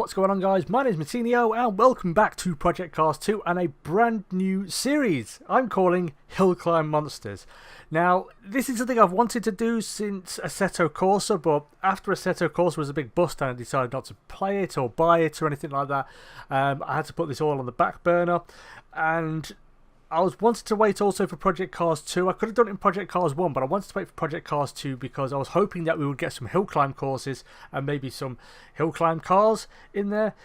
What's going on, guys? My name is Matinio and welcome back to Project Cars 2 and a brand new series I'm calling Hill Climb Monsters. Now, this is something I've wanted to do since Assetto Corsa, but after Assetto Corsa was a big bust and I decided not to play it or buy it or anything like that. I had to put this all on the back burner, and I wanted to wait also for Project Cars 2. I could have done it in Project Cars 1, but I wanted to wait for Project Cars 2 because I was hoping that we would get some hill climb courses and maybe some hill climb cars in there.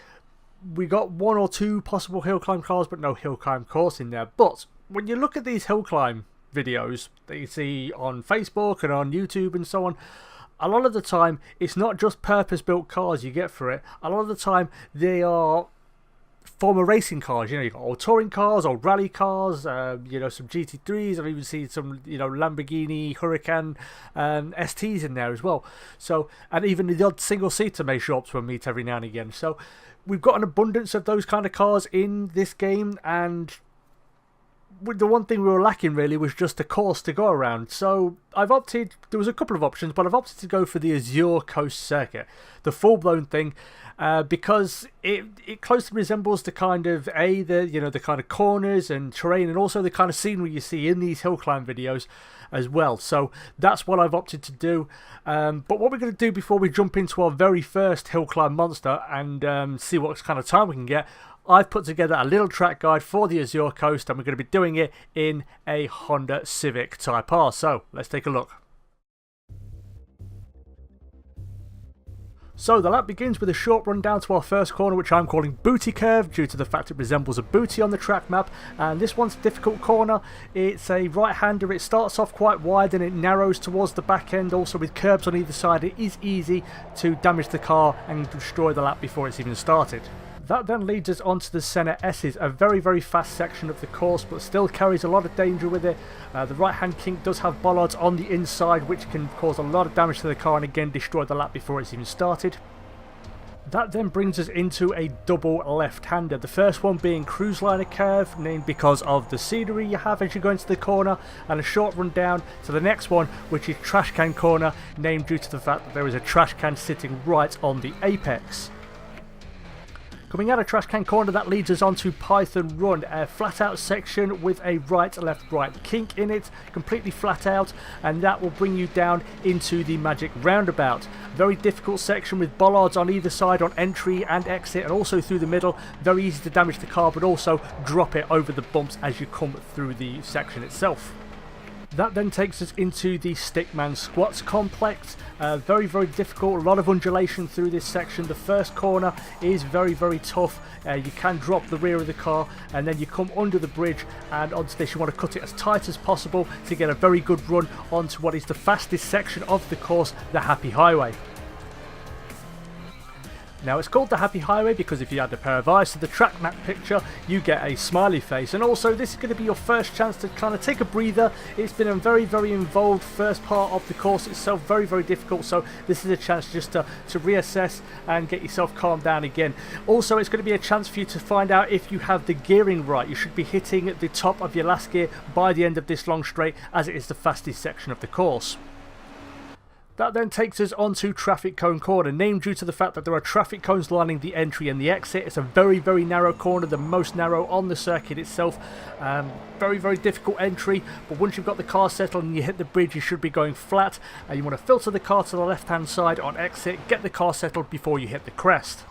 We got one or two possible hill climb cars, but no hill climb course in there. But when you look at these hill climb videos that you see on Facebook and on YouTube and so on, a lot of the time it's not just purpose-built cars you get for it. A lot of the time they are former racing cars. You've got old touring cars, old rally cars, some GT3s. I've even seen some, Lamborghini Huracan STs in there as well. So, and even the odd single-seater may show up to a meet every now and again. So, we've got an abundance of those kind of cars in this game, and the one thing we were lacking really was just a course to go around. So I've opted, there was a couple of options, but I've opted to go for the Azure Coast circuit, the full-blown thing, because it closely resembles the kind of the kind of corners and terrain, and also the kind of scenery you see in these hill climb videos as well. So that's what I've opted to do. But what we're going to do before we jump into our very first hill climb monster and see what kind of time we can get, I've put together a little track guide for the Azure Coast, and we're going to be doing it in a Honda Civic Type R. So let's take a look. So the lap begins with a short run down to our first corner, which I'm calling Booty Curve due to the fact it resembles a booty on the track map. And this one's a difficult corner. It's a right-hander. It starts off quite wide and it narrows towards the back end. Also with curbs on either side, it is easy to damage the car and destroy the lap before it's even started. That then leads us onto the Senna S's, a very, very fast section of the course, but still carries a lot of danger with it. The right-hand kink does have bollards on the inside, which can cause a lot of damage to the car and again destroy the lap before it's even started. That then brings us into a double left-hander, the first one being Cruise Liner Curve, named because of the scenery you have as you go into the corner, and a short run down to the next one, which is Trash Can Corner, named due to the fact that there is a trash can sitting right on the apex. Coming out of Trash Can Corner, that leads us on to Python Run, a flat out section with a right, left, right kink in it, completely flat out, and that will bring you down into the Magic Roundabout. Very difficult section with bollards on either side on entry and exit, and also through the middle. Very easy to damage the car, but also drop it over the bumps as you come through the section itself. That then takes us into the Stickman Squats complex. Very, very difficult, a lot of undulation through this section. The first corner is very, very tough. You can drop the rear of the car and then you come under the bridge, and onto this you want to cut it as tight as possible to get a very good run onto what is the fastest section of the course, the Happy Highway. Now, it's called the Happy Highway because if you add a pair of eyes to the track map picture, you get a smiley face. And also, this is going to be your first chance to kind of take a breather. It's been a very, very involved first part of the course itself, very, very difficult. So this is a chance just to reassess and get yourself calmed down again. Also, it's going to be a chance for you to find out if you have the gearing right. You should be hitting the top of your last gear by the end of this long straight, as it is the fastest section of the course. That then takes us onto Traffic Cone Corner, named due to the fact that there are traffic cones lining the entry and the exit. It's a very, very narrow corner, the most narrow on the circuit itself. Very, very difficult entry, but once you've got the car settled and you hit the bridge, you should be going flat. You want to filter the car to the left-hand side on exit, get the car settled before you hit the crest.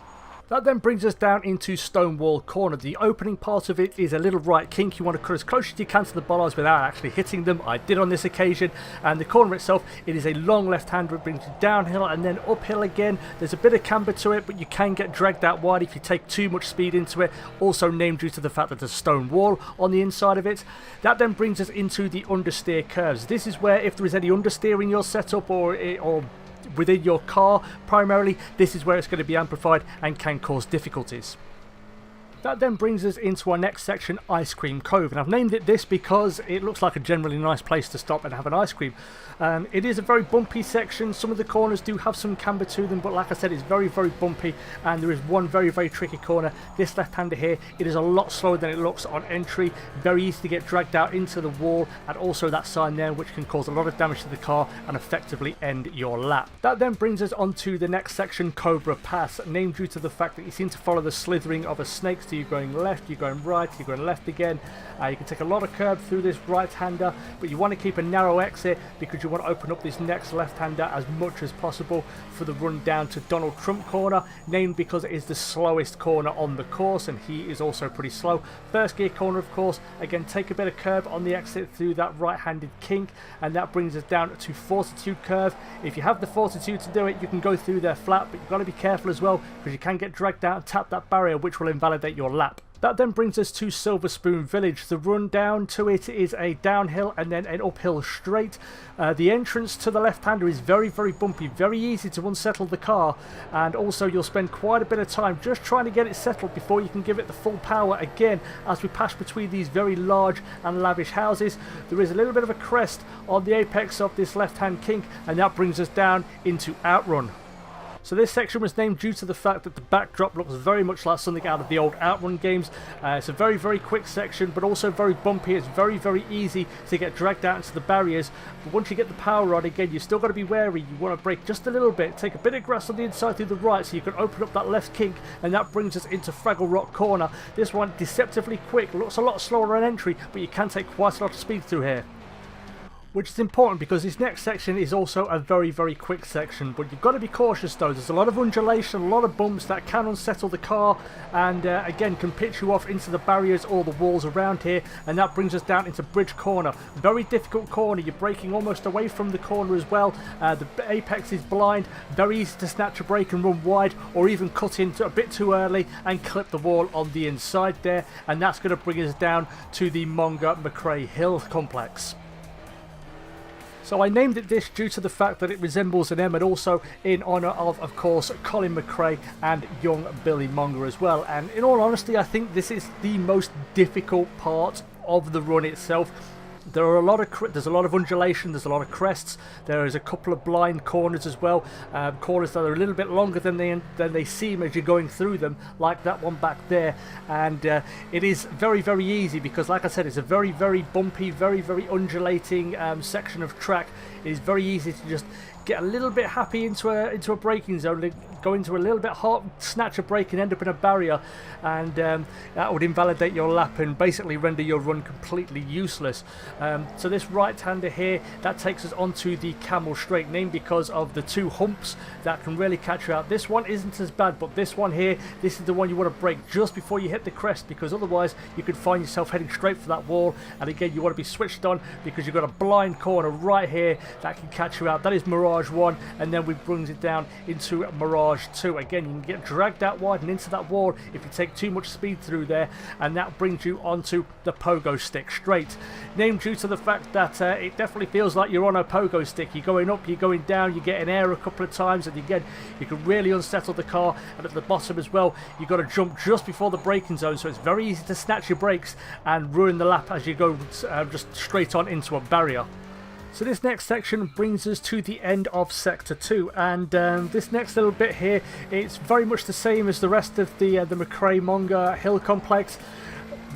That then brings us down into Stonewall Corner. The opening part of it is a little right kink. You want to cut as close as you can to the bollards without actually hitting them. I did on this occasion. And the corner itself, it is a long left-hander. It brings you downhill and then uphill again. There's a bit of camber to it, but you can get dragged out wide if you take too much speed into it. Also named due to the fact that there's a stone wall on the inside of it. That then brings us into the understeer curves. This is where if there is any understeer in your setup or within your car primarily, this is where it's going to be amplified and can cause difficulties. That then brings us into our next section, Ice Cream Cove, and I've named it this because it looks like a generally nice place to stop and have an ice cream. It is a very bumpy section. Some of the corners do have some camber to them, but like I said, it's very bumpy, and there is one very tricky corner. This left-hander here, it is a lot slower than it looks on entry, very easy to get dragged out into the wall, and also that sign there, which can cause a lot of damage to the car and effectively end your lap. That then brings us on to the next section, Cobra Pass, named due to the fact that you seem to follow the slithering of a snake. So you're going left, you're going right, you're going left again. You can take a lot of curb through this right-hander, but you want to keep a narrow exit because you want to open up this next left-hander as much as possible for the run down to Donald Trump corner, named because it is the slowest corner on the course, and he is also pretty slow. First gear corner, of course, again, take a bit of curb on the exit through that right-handed kink, and that brings us down to Fortitude curve. If you have the fortitude to do it, you can go through there flat, but you've got to be careful as well because you can get dragged out and tap that barrier, which will invalidate your lap. That then brings us to Silver Spoon Village. The run down to it is a downhill and then an uphill straight. The entrance to the left-hander is very bumpy, very easy to unsettle the car, and also you'll spend quite a bit of time just trying to get it settled before you can give it the full power again. As we pass between these very large and lavish houses, there is a little bit of a crest on the apex of this left-hand kink, and that brings us down into Outrun. So this section was named due to the fact that the backdrop looks very much like something out of the old Outrun games. It's a very quick section, but also very bumpy. It's very easy to get dragged out into the barriers. But once you get the power on, again, you've still got to be wary. You want to brake just a little bit, take a bit of grass on the inside through the right so you can open up that left kink, and that brings us into Fraggle Rock corner. This one deceptively quick, looks a lot slower on entry, but you can take quite a lot of speed through here. Which is important because this next section is also a very quick section, but you've got to be cautious though. There's a lot of undulation, a lot of bumps that can unsettle the car, and again can pitch you off into the barriers or the walls around here, and that brings us down into Bridge Corner. Very difficult corner, you're braking almost away from the corner as well. The apex is blind, very easy to snatch a brake and run wide, or even cut in a bit too early and clip the wall on the inside there, and that's going to bring us down to the Monger-McRae Hill complex. So I named it this due to the fact that it resembles an M, and also in honour of course, Colin McRae and young Billy Monger as well. And in all honesty, I think this is the most difficult part of the run itself. There are there's a lot of undulation, there's a lot of crests, there is a couple of blind corners as well, corners that are a little bit longer than they seem as you're going through them, like that one back there, and it is very easy because, like I said, it's a very bumpy, very undulating section of track. It is very easy to just get a little bit happy into a braking zone, go into a little bit hard, snatch a brake and end up in a barrier, and that would invalidate your lap and basically render your run completely useless. So this right-hander here, that takes us onto the Camel Straight, named because of the two humps that can really catch you out. This one isn't as bad, but this one here, this is the one you want to brake just before you hit the crest, because otherwise you could find yourself heading straight for that wall, and again you want to be switched on because you've got a blind corner right here that can catch you out. That is Mirage 1, and then we brings it down into Mirage 2. Again, you can get dragged out wide and into that wall if you take too much speed through there, and that brings you onto the Pogo Stick Straight, named due to the fact that it definitely feels like you're on a pogo stick. You're going up, you're going down, you're getting air a couple of times, and again you can really unsettle the car. And at the bottom as well, you've got to jump just before the braking zone, so it's very easy to snatch your brakes and ruin the lap as you go just straight on into a barrier. So this next section brings us to the end of Sector 2, and this next little bit here, it's very much the same as the rest of the McRae Monger Hill complex.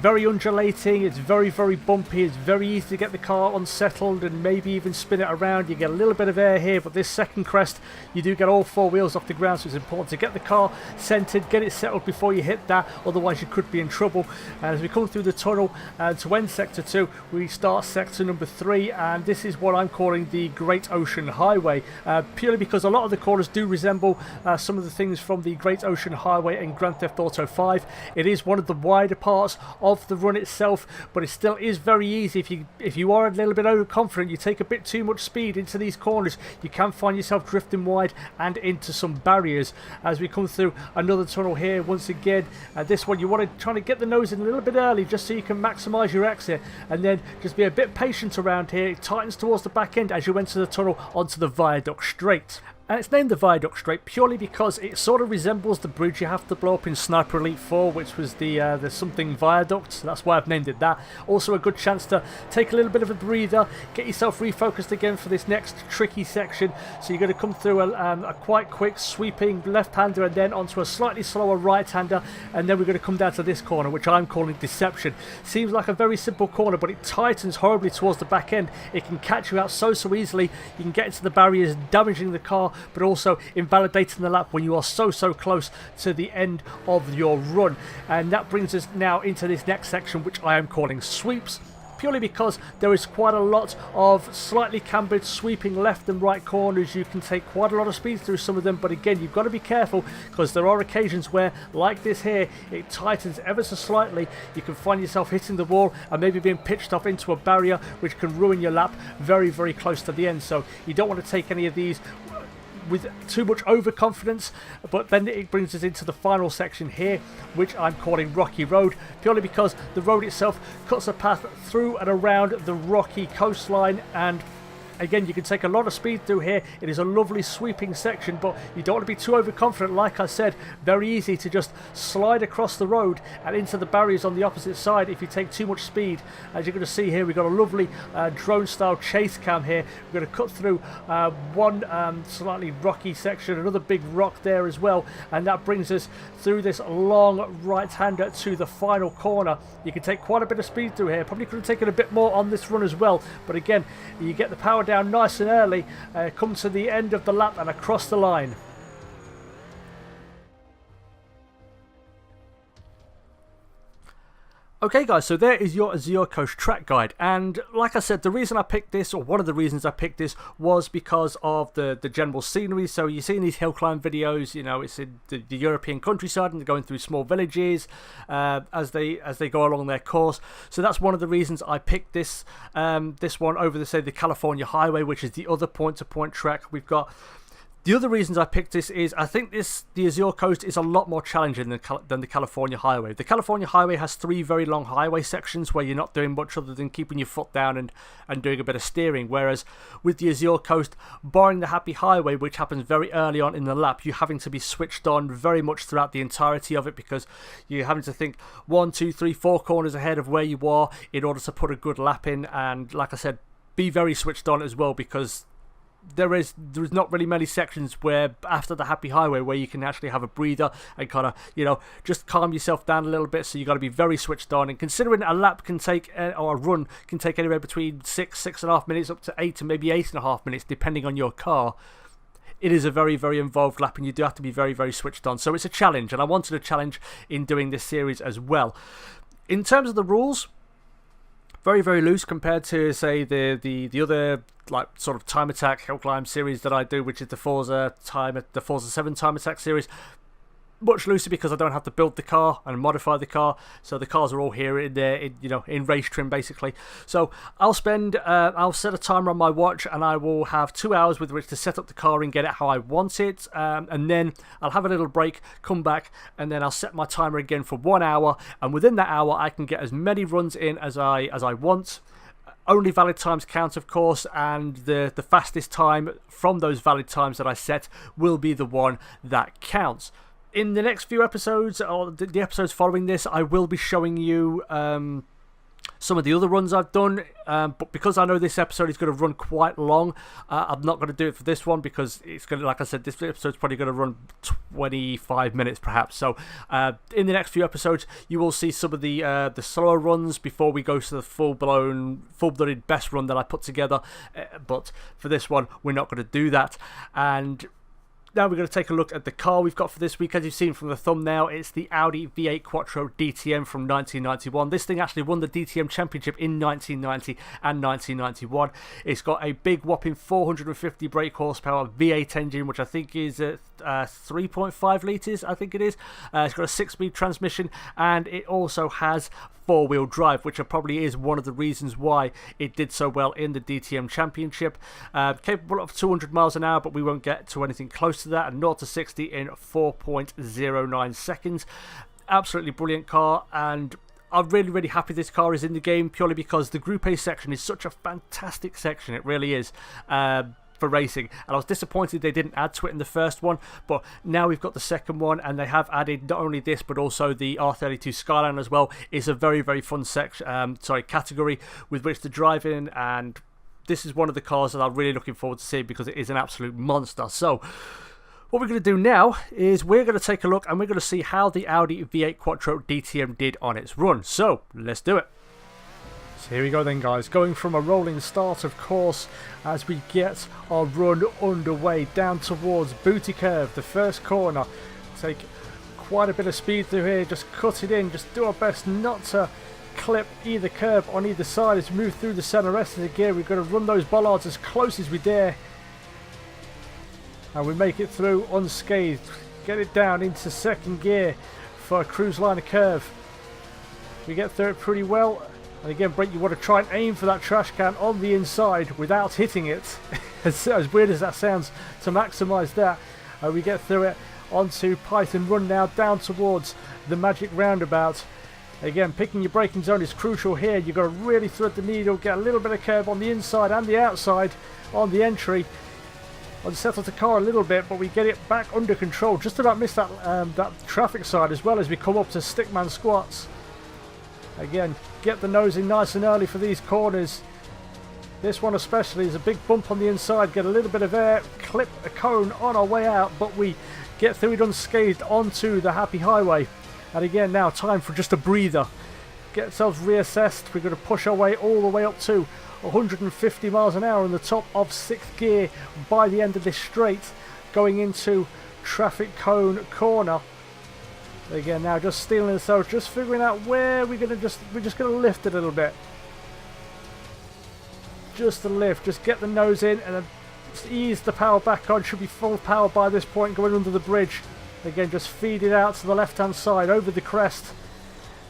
Very undulating, it's very bumpy, it's very easy to get the car unsettled and maybe even spin it around. You get a little bit of air here, but this second crest you do get all four wheels off the ground, so it's important to get the car centered, get it settled before you hit that, otherwise you could be in trouble. And as we come through the tunnel to end Sector 2, we start Sector number 3, and this is what I'm calling the Great Ocean Highway, purely because a lot of the corners do resemble some of the things from the Great Ocean Highway in Grand Theft Auto 5. It is one of the wider parts of the run itself, but it still is very easy. If you are a little bit overconfident, you take a bit too much speed into these corners, you can find yourself drifting wide and into some barriers. As we come through another tunnel here, once again, this one you want to try to get the nose in a little bit early just so you can maximize your exit, and then just be a bit patient around here. It tightens towards the back end as you enter the tunnel onto the Viaduct Straight. And it's named the Viaduct Straight purely because it sort of resembles the bridge you have to blow up in Sniper Elite 4, which was the something viaduct. So that's why I've named it that. Also a good chance to take a little bit of a breather, get yourself refocused again for this next tricky section. So you're going to come through a quite quick sweeping left-hander and then onto a slightly slower right-hander, and then we're going to come down to this corner, which I'm calling Deception. Seems like a very simple corner, but it tightens horribly towards the back end. It can catch you out so easily. You can get into the barriers, damaging the car, but also invalidating the lap when you are so close to the end of your run. And that brings us now into this next section, which I am calling Sweeps, purely because there is quite a lot of slightly cambered sweeping left and right corners. You can take quite a lot of speed through some of them, but again, you've got to be careful because there are occasions where, like this here, it tightens ever so slightly. You can find yourself hitting the wall and maybe being pitched off into a barrier, which can ruin your lap very close to the end. So you don't want to take any of these with too much overconfidence. But then it brings us into the final section here, which I'm calling Rocky Road, purely because the road itself cuts a path through and around the rocky coastline, and again, you can take a lot of speed through here. It is a lovely sweeping section, but you don't want to be too overconfident. Like I said, very easy to just slide across the road and into the barriers on the opposite side if you take too much speed. As you're going to see here, we've got a lovely drone-style chase cam here. We're going to cut through one slightly rocky section, another big rock there as well, and that brings us through this long right-hander to the final corner. You can take quite a bit of speed through here. Probably could have taken a bit more on this run as well, but again, you get the power down nice and early, come to the end of the lap and across the line. Okay guys, so there is your Azure Coast track guide, and like I said, the reason I picked this, or one of the reasons I picked this, was because of the general scenery. So you see in these hill climb videos, you know, it's in the European countryside and they're going through small villages as they go along their course. So that's one of the reasons I picked this this one over the California Highway, which is the other point-to-point track we've got. The other reasons I picked this is I think the Azure Coast is a lot more challenging than the California Highway. The California Highway has 3 very long highway sections where you're not doing much other than keeping your foot down and doing a bit of steering. Whereas with the Azure Coast, barring the Happy Highway, which happens very early on in the lap, you're having to be switched on very much throughout the entirety of it because you're having to think 1, 2, 3, 4 corners ahead of where you are in order to put a good lap in. And like I said, be very switched on as well, because there's not really many sections where after the Happy Highway where you can actually have a breather and kind of, you know, just calm yourself down a little bit. So you got to be very switched on. And considering a lap can take, or a run can take anywhere between 6.5 minutes up to 8 and maybe 8.5 minutes depending on your car, it is a very involved lap, and you do have to be very switched on. So it's a challenge, and I wanted a challenge in doing this series as well. In terms of the rules, very loose compared to, say, the other like sort of time attack hill climb series that I do, which is the Forza 7 time attack series. Much looser because I don't have to build the car and modify the car, so the cars are all here in race trim basically. So I'll set a timer on my watch, and I will have 2 hours with which to set up the car and get it how I want it, and then I'll have a little break, come back, and then I'll set my timer again for 1 hour, and within that hour I can get as many runs in as I want. Only valid times count, of course, and the fastest time from those valid times that I set will be the one that counts. In the next few episodes, or the episodes following this, I will be showing you some of the other runs I've done, but because I know this episode is going to run quite long, I'm not going to do it for this one because it's going to, like I said, this episode's probably going to run 25 minutes perhaps. So in the next few episodes, you will see some of the slower runs before we go to the full-blooded best run that I put together. But for this one, we're not going to do that. And now we're going to take a look at the car we've got for this week. As you've seen from the thumbnail, it's the Audi V8 Quattro DTM from 1991. This thing actually won the DTM Championship in 1990 and 1991. It's got a big whopping 450 brake horsepower V8 engine, which I think is 3.5 litres, I think it is. It's got a 6-speed transmission, and it also has 4-wheel drive, which probably is one of the reasons why it did so well in the DTM Championship. Capable of 200 miles an hour, but we won't get to anything close to that, and 0 to 60 in 4.09 seconds. Absolutely brilliant car, and I'm really happy this car is in the game, purely because the Group A section is such a fantastic section. It really is. for racing, and I was disappointed they didn't add to it in the first one, but now we've got the second one, and they have added not only this but also the R32 Skyline as well. It's a very, very fun category with which to drive in, and this is one of the cars that I'm really looking forward to seeing because it is an absolute monster. So what we're going to do now is we're going to take a look and we're going to see how the Audi V8 Quattro DTM did on its run. So let's do it. So here we go then, guys, going from a rolling start, of course, as we get our run underway down towards Booty Curve, the first corner. Take quite a bit of speed through here, just cut it in, just do our best not to clip either curb on either side as we move through the center. Rest of the gear, we've got to run those bollards as close as we dare, and we make it through unscathed. Get it down into second gear for a cruise liner curve. We get through it pretty well, and again, Brent, you want to try and aim for that trash can on the inside without hitting it as weird as that sounds, to maximize that. We get through it onto Python Run now, down towards the magic roundabout. Again, picking your braking zone is crucial here. You've got to really thread the needle, get a little bit of curve on the inside and the outside on the entry. Unsettle the car a little bit, but we get it back under control. Just about missed that that traffic side as well as we come up to stickman squats. Again, get the nose in nice and early for these corners. This one especially is a big bump on the inside. Get a little bit of air, clip a cone on our way out, but we get through it unscathed onto the happy highway. And again, now time for just a breather. Get ourselves reassessed. We're going to push our way all the way up to 150 miles an hour in the top of 6th gear by the end of this straight, going into traffic cone corner. Again, now just stealing ourselves, just figuring out where we're just going to lift it a little bit. Just a lift, just get the nose in and then just ease the power back on. Should be full power by this point going under the bridge. Again, just feed it out to the left-hand side over the crest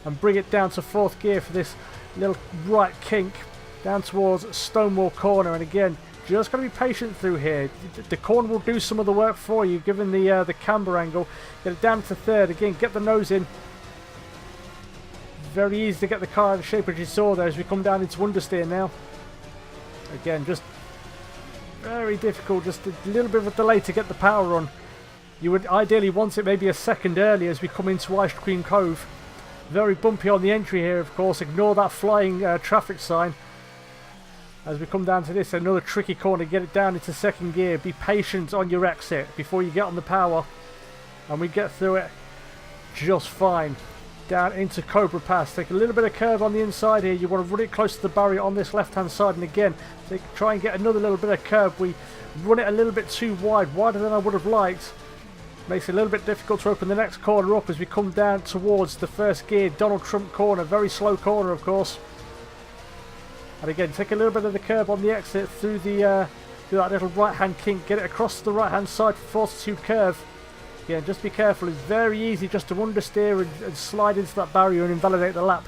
and bring it down to 4th gear for this little right kink down towards Stonewall Corner. And again, just got to be patient through here. The corner will do some of the work for you, given the camber angle. Get it down to 3rd. Again, get the nose in. Very easy to get the car out of shape, as you saw there, as we come down into understeer now. Again, just very difficult. Just a little bit of a delay to get the power on. You would ideally want it maybe a second early as we come into Ice Cream Cove. Very bumpy on the entry here, of course. Ignore that flying traffic sign. As we come down to this, another tricky corner. Get it down into 2nd gear. Be patient on your exit before you get on the power. And we get through it just fine. Down into Cobra Pass. Take a little bit of curve on the inside here. You want to run it close to the barrier on this left-hand side. And again, try and get another little bit of curve. We run it a little bit too wide. Wider than I would have liked. Makes it a little bit difficult to open the next corner up as we come down towards the 1st gear Donald Trump corner. Very slow corner, of course. And again, take a little bit of the curb on the exit through that little right-hand kink. Get it across to the right-hand side for fortitude curve. Again, just be careful. It's very easy just to understeer and slide into that barrier and invalidate the lap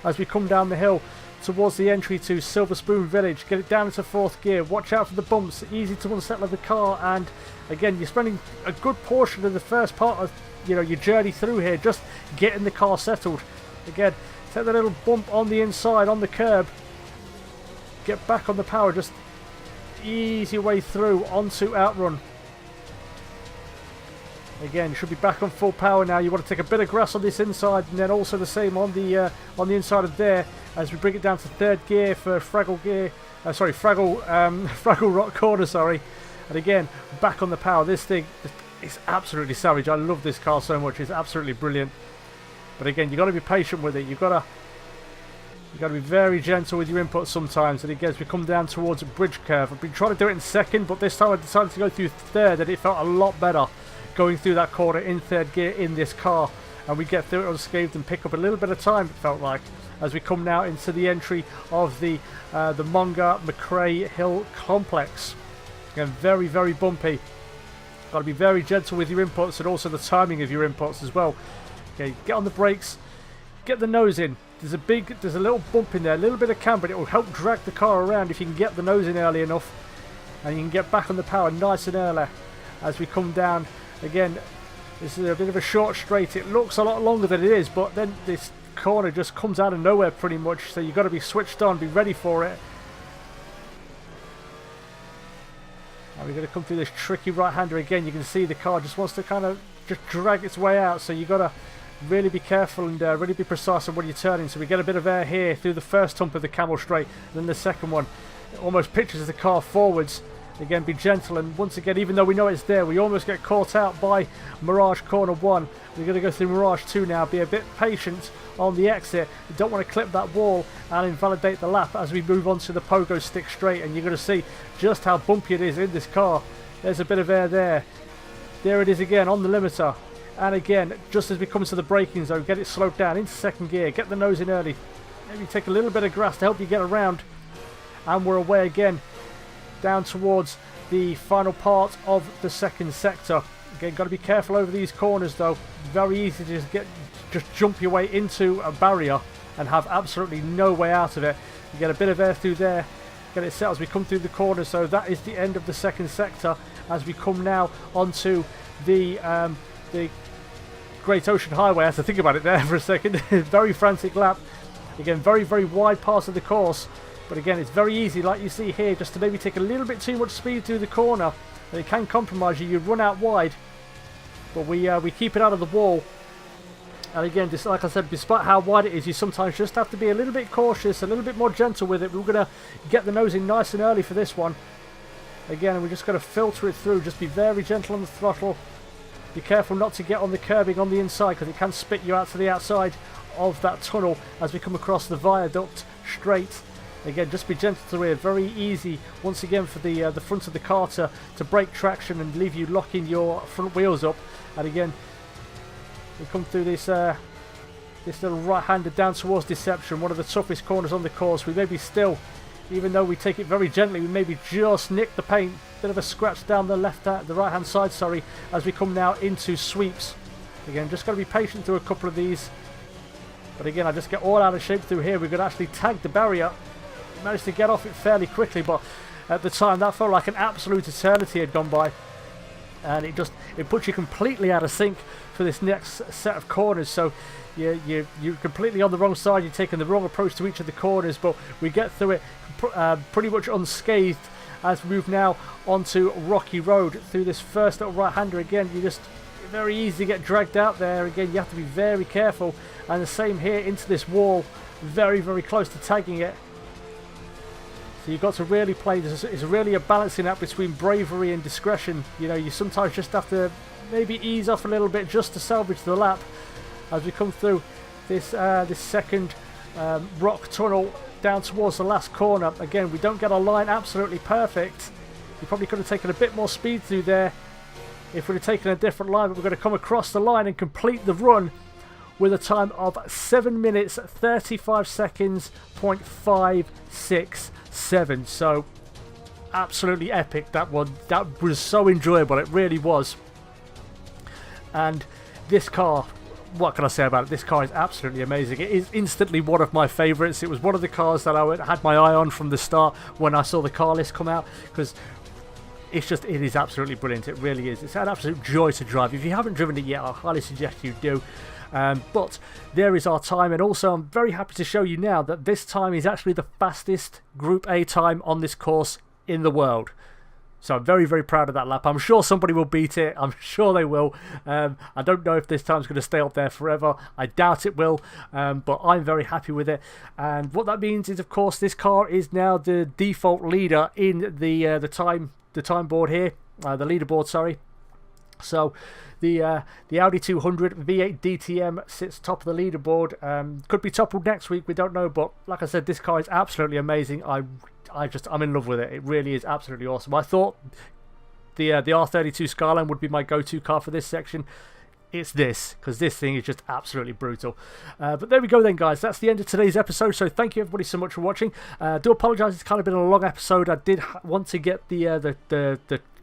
as we come down the hill towards the entry to Silver Spoon Village. Get it down into 4th gear. Watch out for the bumps. Easy to unsettle the car, and again, you're spending a good portion of the first part of your journey through here just getting the car settled. Again, take that little bump on the inside on the curb. Get back on the power. Just easy way through onto outrun. Again, you should be back on full power now. You want to take a bit of grass on this inside, and then also the same on the inside of there. As we bring it down to 3rd gear for Fraggle gear, Fraggle Rock corner, sorry. And again, back on the power. This thing is absolutely savage. I love this car so much. It's absolutely brilliant. But again, you've got to be patient with it. You've got to be very gentle with your inputs sometimes. And again, as we come down towards a bridge curve, I've been trying to do it in 2nd, but this time I decided to go through 3rd, and it felt a lot better going through that corner in 3rd gear in this car. And we get through it unscathed and pick up a little bit of time, it felt like, as we come now into the entry of the Monga McRae Hill Complex. Again, very, very bumpy. Got to be very gentle with your inputs and also the timing of your inputs as well. Okay, get on the brakes, get the nose in. There's a little bump in there, a little bit of camber. It will help drag the car around if you can get the nose in early enough, and you can get back on the power nice and early as we come down. Again, this is a bit of a short straight. It looks a lot longer than it is, but then this corner just comes out of nowhere pretty much, so you've got to be switched on, be ready for it. And we're going to come through this tricky right-hander again. You can see the car just wants to kind of just drag its way out, so you got to really be careful and really be precise on when you're turning. So we get a bit of air here through the first hump of the camel straight, and then the second one it almost pitches the car forwards. Again, be gentle, and once again, even though we know it's there, we almost get caught out by Mirage corner 1. We're going to go through Mirage 2 now. Be a bit patient on the exit. You don't want to clip that wall and invalidate the lap as we move on to the pogo stick straight, and you're going to see just how bumpy it is in this car. There's a bit of air there. There it is again on the limiter. And again, just as we come to the braking zone, get it slowed down into second gear, get the nose in early. Maybe take a little bit of grass to help you get around. And we're away again, down towards the final part of the second sector. Again, got to be careful over these corners though. Very easy to just jump your way into a barrier and have absolutely no way out of it. You get a bit of air through there, get it set as we come through the corner. So that is the end of the second sector as we come now onto the Great Ocean Highway. I have to think about it there for a second. Very frantic lap. Again, very, very wide part of the course. But again, it's very easy, like you see here, just to maybe take a little bit too much speed through the corner. And it can compromise you. You run out wide. But we keep it out of the wall. And again, just like I said, despite how wide it is, you sometimes just have to be a little bit cautious, a little bit more gentle with it. We're going to get the nose in nice and early for this one. Again, we're just going to filter it through. Just be very gentle on the throttle. Be careful not to get on the curbing on the inside, because it can spit you out to the outside of that tunnel as we come across the viaduct straight. Again, just be gentle through here. Very easy once again for the front of the car to break traction and leave you locking your front wheels up. And again, we come through this little right-hander down towards Deception, one of the toughest corners on the course. We maybe still, even though we take it very gently, we maybe just nick the paint. Bit of a scratch down the the right-hand side, sorry, as we come now into sweeps. Again, just got to be patient through a couple of these. But again, I just get all out of shape through here. We're going to actually tag the barrier. Managed to get off it fairly quickly, but at the time that felt like an absolute eternity had gone by. And it puts you completely out of sync for this next set of corners. So you're completely on the wrong side. You're taking the wrong approach to each of the corners, but we get through it pretty much unscathed as we move now onto Rocky Road through this first little right-hander. Again, very easy to get dragged out there. Again, you have to be very careful. And the same here into this wall, very, very close to tagging it. So you've got to really play. It's really a balancing act between bravery and discretion. You know, you sometimes just have to maybe ease off a little bit just to salvage the lap as we come through this second rock tunnel down towards the last corner. Again, we don't get our line absolutely perfect. You probably could have taken a bit more speed through there if we'd have taken a different line, but we're going to come across the line and complete the run with a time of 7 minutes 35 seconds .567. So absolutely epic, that one. That was so enjoyable, it really was. And this car, what can I say about it? This car is absolutely amazing. It is instantly one of my favourites. It was one of the cars that I had my eye on from the start when I saw the car list come out, because it is absolutely brilliant. It really is. It's an absolute joy to drive. If you haven't driven it yet, I highly suggest you do. But there is our time, and also I'm very happy to show you now that this time is actually the fastest Group A time on this course in the world. So I'm very, very proud of that lap. I'm sure somebody will beat it. I'm sure they will. I don't know if this time's going to stay up there forever. I doubt it will, but I'm very happy with it. And what that means is, of course, this car is now the default leader in the time board here, the leaderboard, sorry. So the Audi 200 V8 DTM sits top of the leaderboard. Could be toppled next week, we don't know, but like I said, this car is absolutely amazing. I'm in love with it. It really is absolutely awesome. I thought the R32 Skyline would be my go-to car for this section. It's this, because this thing is just absolutely brutal. But there we go then, guys. That's the end of today's episode. So thank you everybody so much for watching. I do apologise, it's kind of been a long episode. I did want to get the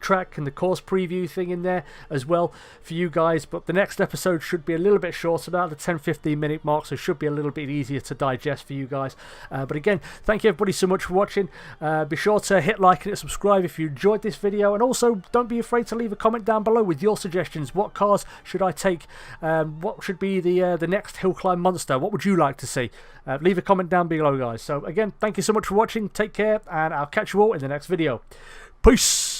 track and the course preview thing in there as well for you guys, but the next episode should be a little bit shorter, about the 10-15 minute mark, so it should be a little bit easier to digest for you guys. But again, thank you everybody so much for watching. Be sure to hit like and subscribe if you enjoyed this video, and also don't be afraid to leave a comment down below with your suggestions. What cars should I take? What should be the next hill climb monster? What would you like to see? Leave a comment down below, guys. So again, thank you so much for watching. Take care, and I'll catch you all in the next video. Peace.